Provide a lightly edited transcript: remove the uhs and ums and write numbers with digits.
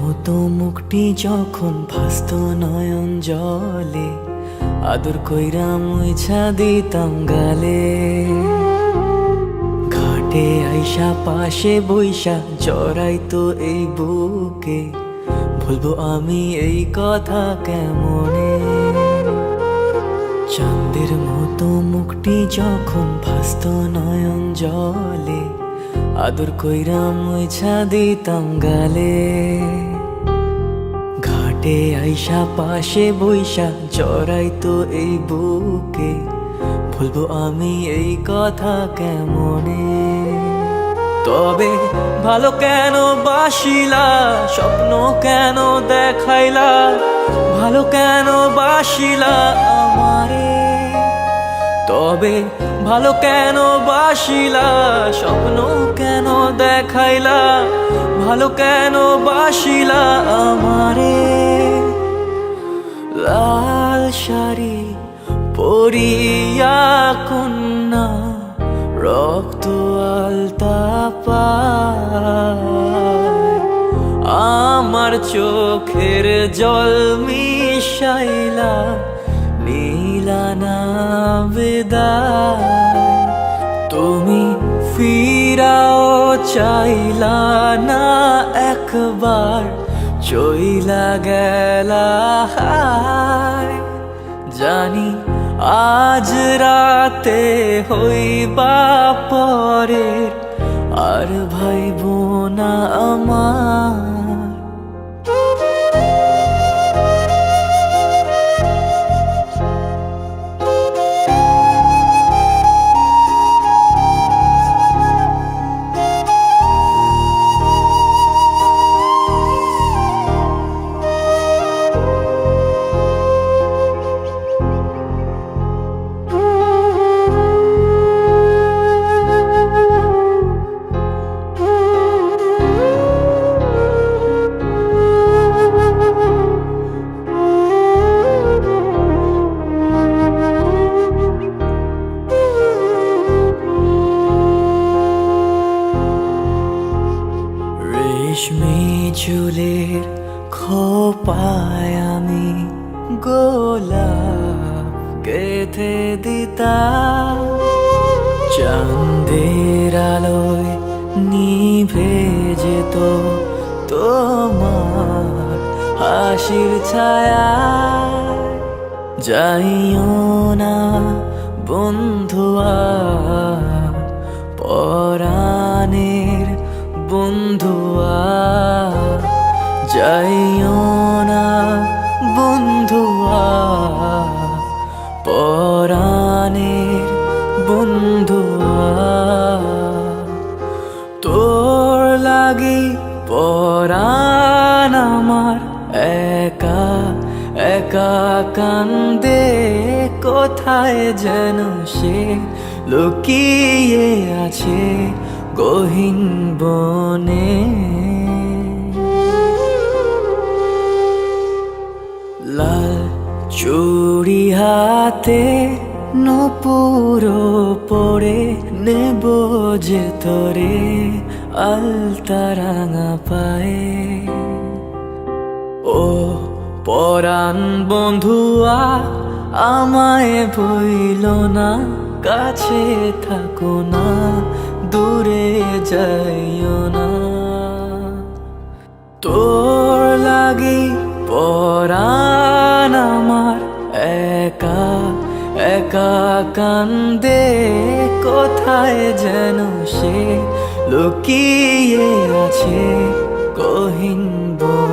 মতো মুখটি যখন ভাসত নয়ন জলে, আদর কইরা মুইছা দিতাম গালে। ঘাটে আইসা পাশে বইসা জড়াইতো এই বুকে, বলবো আমি এই কথা কেমনে। চাঁদের মতো মুখটি যখন ভাসত নয়ন জলে, আদর কইরা মুইছা দিতাম গালে। ঘাটে আইসা পাশে বইসা জড়াইতো এই বুকে, বলবো আমি এই কথা কেমনে। তবে ভালো কেন বাসিলা, স্বপ্ন কেন দেখাইলা, ভালো কেন বাসিলা আমারে। তবে ভালো কেন বাসিলা, স্বপ্ন কেন দেখাইলা, ভালো কেন বাসিলা আমারে। লাল শাড়ি পরিয়া কন্যা, রক্ত আলতা পায়, আমার চোখের জল মিশাইলা নীলানা বিদায়। তুমি ফিরাও চাইলা না একবার, চইলা গেলা হায়। জানি আজ রাতে হইবা পরের, আর ভাইব না আমার। রেশমি চুলের খোপায় আমি গোলাপ গেঁথে দিতাম, চাঁদের আলোয় নিভে যেত তোমার হাসির ছায়া। যাইও না বন্ধুয়া, পরাণের বন্ধুয়া, যাইও না বন্ধুয়া, পরাণের বন্ধুয়া। তোর লাগি পরাণ আমার একা একা কান্দে, কোথায় যেন সে লুকিয়ে আছে গহীন বনে। লাল চুড়ি হাতে নূপুর পরে, নেব যে তোরে আলতা রাঙা পায়ে। ও পরাণ বন্ধুয়া, আমায় ভইল না, কাছে থাকো না, দূরে যাইও না। তোর লাগি পরাণ আমার একা একা কান্দে, কোথায় যেন সে লুকিয়ে আছে গহীন বনে।